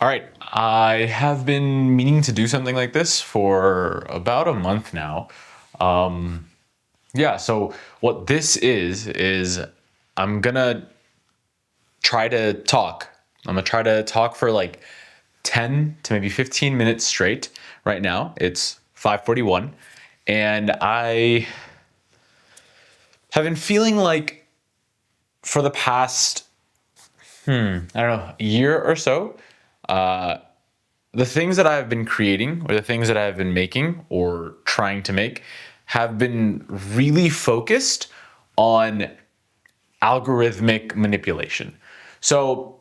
All right, I have been meaning to do something like this for about a month now. Yeah, so what this is I'm gonna try to talk. I'm gonna try to talk for like 10 to maybe 15 minutes straight. Right now, it's 5:41, and I have been feeling like for the past, I don't know, year or so, the things that I've been creating or the things that I've been making or trying to make have been really focused on algorithmic manipulation. So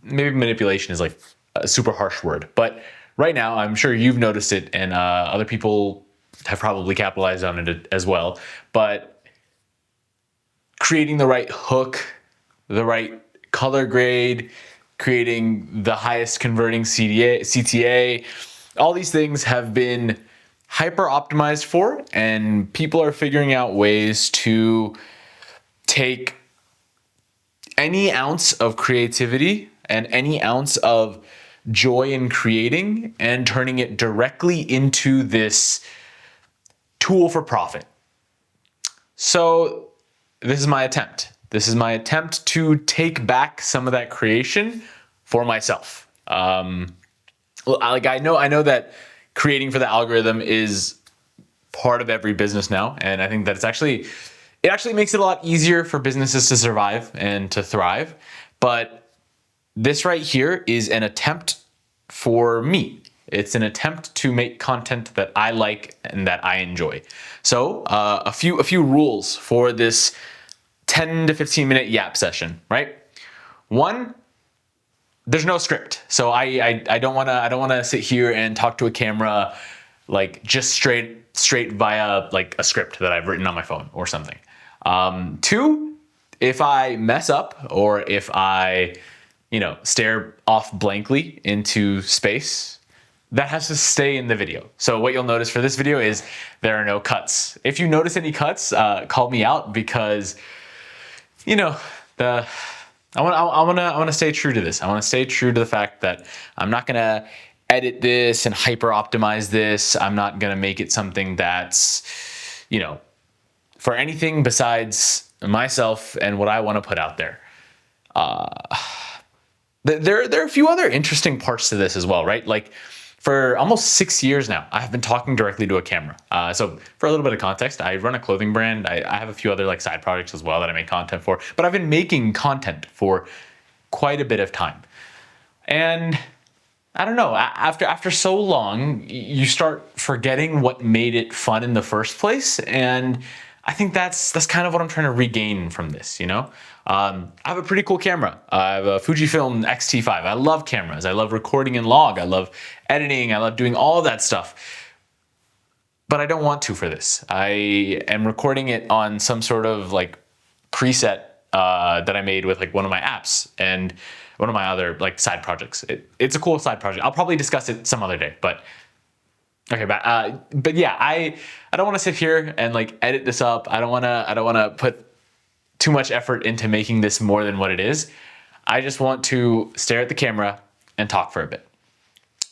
maybe manipulation is like a super harsh word, but right now I'm sure you've noticed it and other people have probably capitalized on it as well. But creating the right hook, the right color grade, creating the highest converting CTA, all these things have been hyper optimized for, and people are figuring out ways to take any ounce of creativity and any ounce of joy in creating and turning it directly into this tool for profit. So this is my attempt. This is my attempt to take back some of that creation for myself. I know that creating for the algorithm is part of every business now, and I think that it actually makes it a lot easier for businesses to survive and to thrive. But this right here is an attempt for me. It's an attempt to make content that I like and that I enjoy. So a few rules for this 10 to 15 minute yap session, right? One, there's no script. So I don't wanna sit here and talk to a camera like just straight via like a script that I've written on my phone or something. Two, if I mess up or if I stare off blankly into space, that has to stay in the video. So what you'll notice for this video is there are no cuts. If you notice any cuts, call me out because I want to stay true to this. I want to stay true to the fact that I'm not gonna edit this and hyper optimize this. I'm not gonna make it something that's for anything besides myself and what I want to put out there. There are a few other interesting parts to this as well, right? Like for almost 6 years now, I have been talking directly to a camera. So for a little bit of context, I run a clothing brand. I have a few other like side projects as well that I make content for, but I've been making content for quite a bit of time. And I don't know, after so long, you start forgetting what made it fun in the first place. And I think that's kind of what I'm trying to regain from this, I have a pretty cool camera. I have a Fujifilm X-T5. I love cameras. I love recording in log. I love editing. I love doing all of that stuff. But I don't want to for this. I am recording it on some sort of like preset that I made with like one of my apps and one of my other like side projects. It's a cool side project. I'll probably discuss it some other day, but okay, but yeah, I don't want to sit here and like edit this up. I don't want to put too much effort into making this more than what it is. I just want to stare at the camera and talk for a bit.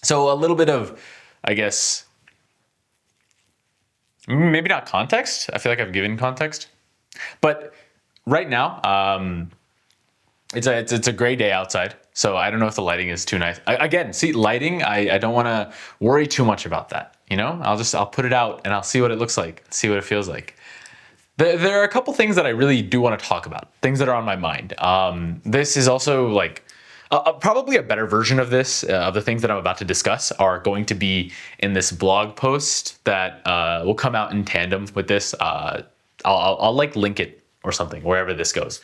So a little bit of, I guess, maybe not context. I feel like I've given context, but right now, it's a gray day outside. So I don't know if the lighting is too nice. Again, see, lighting, I don't want to worry too much about that. I'll put it out and I'll see what it looks like, see what it feels like. There are a couple things that I really do want to talk about, things that are on my mind. This is also like probably a better version of this, of the things that I'm about to discuss are going to be in this blog post that will come out in tandem with this. I'll like link it or something wherever this goes.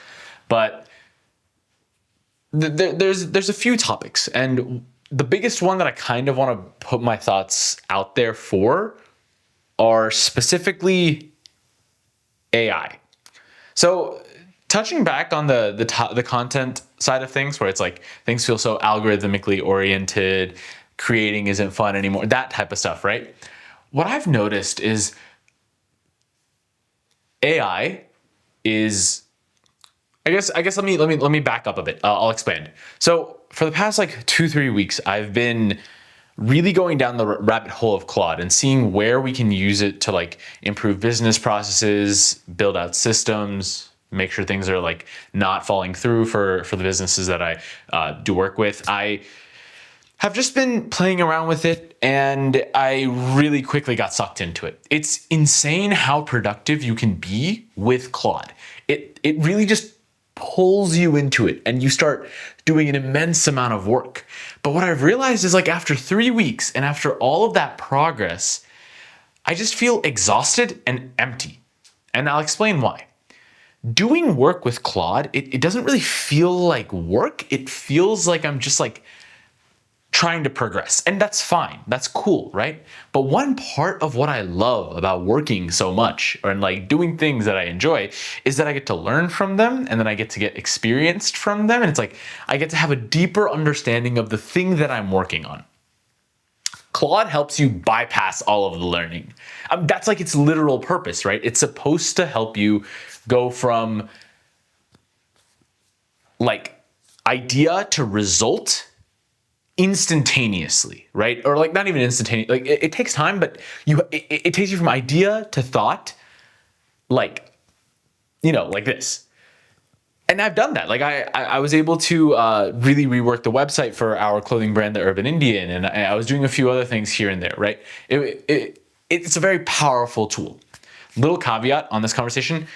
But there's a few topics, and the biggest one that I kind of want to put my thoughts out there for are specifically AI. So touching back on the content side of things, where it's like things feel so algorithmically oriented, creating isn't fun anymore, that type of stuff, right? What I've noticed is AI is, I guess let me back up a bit. I'll expand. So for the past like 2-3 weeks, I've been really going down the rabbit hole of Claude and seeing where we can use it to like improve business processes, build out systems, make sure things are like not falling through for the businesses that I do work with. I have just been playing around with it and I really quickly got sucked into it. It's insane how productive you can be with Claude. It really just pulls you into it and you start doing an immense amount of work. But what I've realized is like after 3 weeks and after all of that progress, I just feel exhausted and empty. And I'll explain why. Doing work with Claude, it doesn't really feel like work. It feels like I'm just like trying to progress. And that's fine. That's cool, right? But one part of what I love about working so much and like doing things that I enjoy is that I get to learn from them and then I get to get experienced from them. And it's like I get to have a deeper understanding of the thing that I'm working on. Claude helps you bypass all of the learning. That's like its literal purpose, right? It's supposed to help you go from like idea to result instantaneously, right? Or like not even instantaneous, like it takes time, but it takes you from idea to thought, like, like this. And I've done that. Like I was able to really rework the website for our clothing brand, The Urban Indian, and I was doing a few other things here and there, right? It's a very powerful tool. Little caveat on this conversation,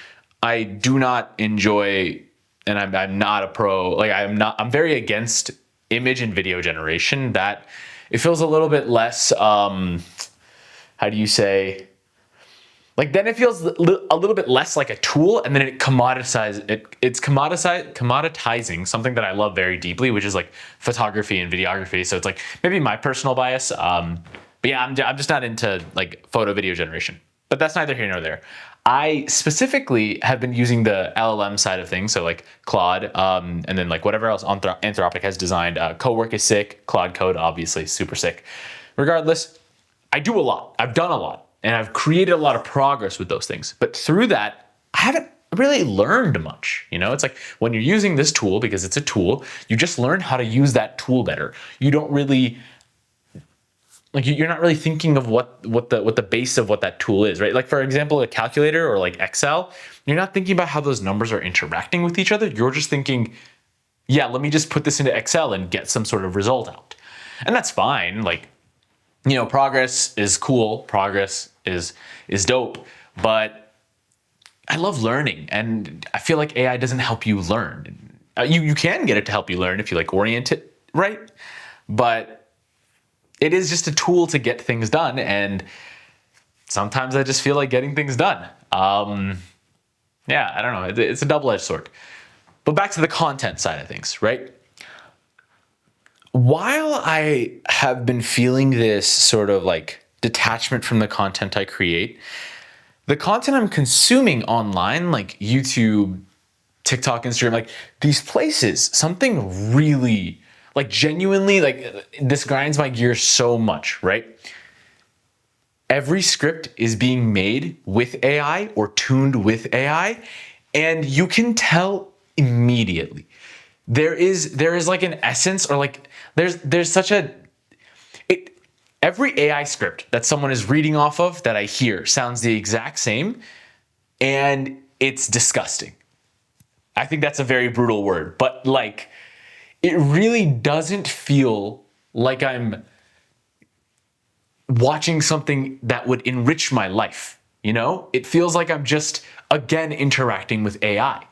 I do not enjoy, and I'm not a pro, like I'm very against image and video generation. That it feels a little bit less, how do you say, like then it feels a little bit less like a tool, and then it's commoditizing something that I love very deeply, which is like photography and videography. So it's like maybe my personal bias. But yeah, I'm just not into like photo video generation, but that's neither here nor there. I specifically have been using the LLM side of things, so like Claude, and then like whatever else Anthropic has designed. Cowork is sick. Claude Code, obviously, super sick. Regardless, I do a lot. I've done a lot, and I've created a lot of progress with those things. But through that, I haven't really learned much. It's like when you're using this tool, because it's a tool, you just learn how to use that tool better. You don't really like you're not really thinking of what the base of what that tool is, right? Like for example, a calculator or like Excel, you're not thinking about how those numbers are interacting with each other. You're just thinking, yeah, let me just put this into Excel and get some sort of result out. And that's fine. Like, progress is cool. Progress is dope, but I love learning, and I feel like AI doesn't help you learn. You can get it to help you learn if you like orient it right, but it is just a tool to get things done, and sometimes I just feel like getting things done. Yeah, I don't know. It's a double-edged sword. But back to the content side of things, right? While I have been feeling this sort of like detachment from the content I create, the content I'm consuming online, like YouTube, TikTok, Instagram, like these places, something really like genuinely, like this grinds my gears so much, right? Every script is being made with AI or tuned with AI, and you can tell immediately. There is like an essence, or like there's such a every AI script that someone is reading off of that I hear sounds the exact same, and it's disgusting. I think that's a very brutal word, but like it really doesn't feel like I'm watching something that would enrich my life. It feels like I'm just, again, interacting with AI.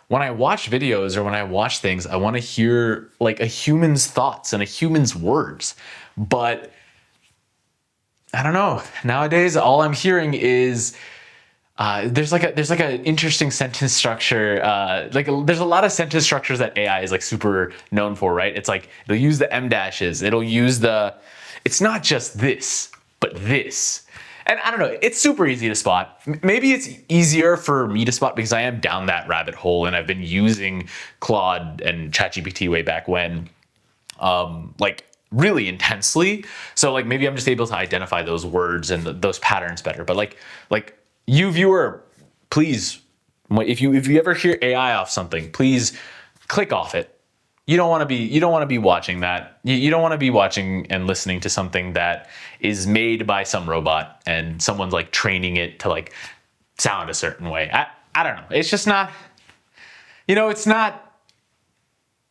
When I watch videos or when I watch things, I want to hear like a human's thoughts and a human's words. But I don't know. Nowadays, all I'm hearing is there's like an interesting sentence structure. There's a lot of sentence structures that AI is like super known for, right? It's like they'll use the em dashes. It'll use it's not just this, but this. And I don't know, it's super easy to spot. Maybe it's easier for me to spot because I am down that rabbit hole and I've been using Claude and ChatGPT way back when, like really intensely. So like maybe I'm just able to identify those words and those patterns better. But like you viewer, please, if you ever hear AI off something, please click off it. you don't want to be watching that. You don't want to be watching and listening to something that is made by some robot and someone's like training it to like sound a certain way. I don't know. It's just not,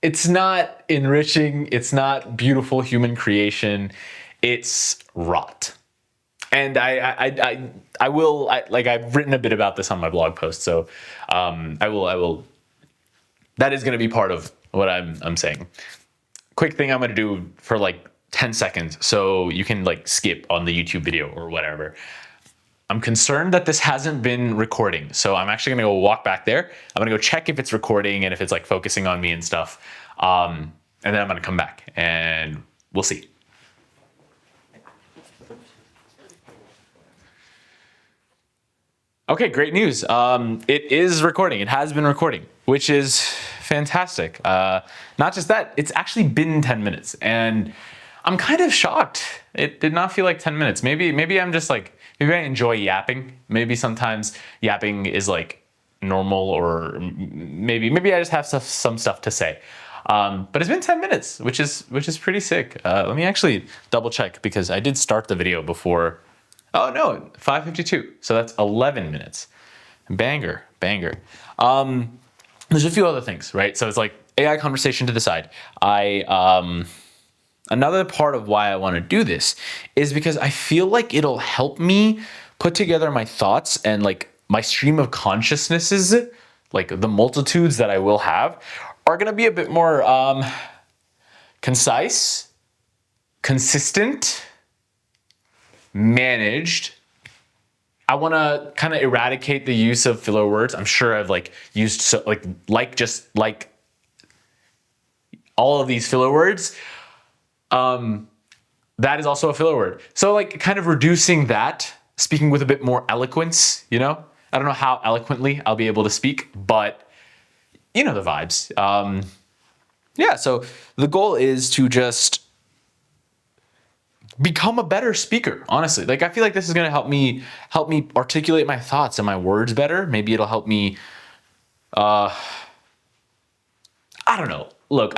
it's not enriching. It's not beautiful human creation. It's rot. And I've written a bit about this on my blog post. So I will, that is going to be part of what I'm saying. Quick thing I'm going to do for like 10 seconds. So you can like skip on the YouTube video or whatever. I'm concerned that this hasn't been recording. So I'm actually gonna go walk back there. I'm gonna go check if it's recording and if it's like focusing on me and stuff. And then I'm gonna come back and we'll see. Okay, great news. It is recording. It has been recording, which is fantastic. Not just that, it's actually been 10 minutes and I'm kind of shocked. It did not feel like 10 minutes. Maybe I'm just like, maybe I enjoy yapping. Maybe sometimes yapping is like normal, or maybe I just have some stuff to say. But it's been 10 minutes, which is pretty sick. Let me actually double check because I did start the video before. Oh no, 5:52. So that's 11 minutes. Banger. There's a few other things, right? So it's like AI conversation to the side. Another part of why I want to do this is because I feel like it'll help me put together my thoughts and like my stream of consciousnesses, like the multitudes that I will have, are going to be a bit more concise, consistent, managed. I want to kind of eradicate the use of filler words. I'm sure I've like used just like all of these filler words. That is also a filler word. So like kind of reducing that, speaking with a bit more eloquence, I don't know how eloquently I'll be able to speak, but you know the vibes. Yeah, so the goal is to just become a better speaker, honestly. Like I feel like this is going to help me articulate my thoughts and my words better. Maybe it'll help me I don't know. Look,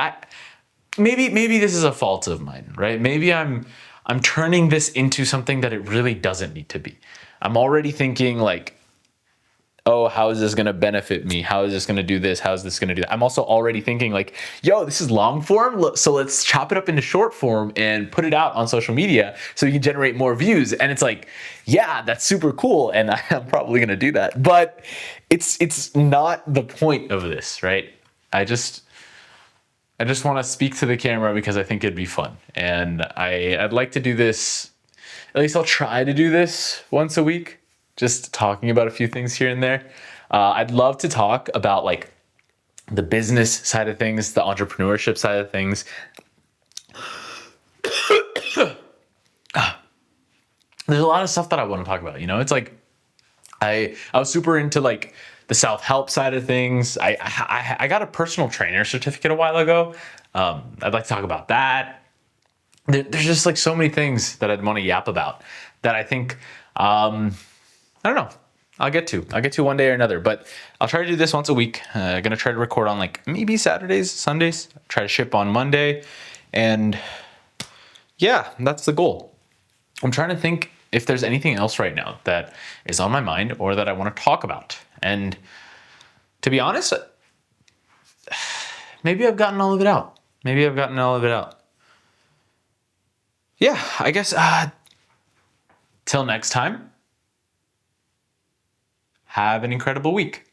maybe this is a fault of mine, right? Maybe I'm turning this into something that it really doesn't need to be. I'm already thinking like, oh, how is this going to benefit me? How is this going to do this? How is this going to do that? I'm also already thinking like, yo, this is long form. So let's chop it up into short form and put it out on social media so you can generate more views. And it's like, yeah, that's super cool. And I'm probably going to do that, but it's not the point of this, right? I just want to speak to the camera because I think it'd be fun. And I'd like to do this, at least I'll try to do this once a week, just talking about a few things here and there. I'd love to talk about like the business side of things, the entrepreneurship side of things. There's a lot of stuff that I want to talk about, it's like, I was super into like the self-help side of things. I got a personal trainer certificate a while ago. I'd like to talk about that. There's just like so many things that I'd want to yap about that I think, I don't know. I'll get to one day or another, but I'll try to do this once a week. I'm going to try to record on like maybe Saturdays, Sundays, try to ship on Monday. And yeah, that's the goal. I'm trying to think if there's anything else right now that is on my mind or that I want to talk about. And to be honest, maybe I've gotten all of it out. Yeah, I guess till next time, have an incredible week.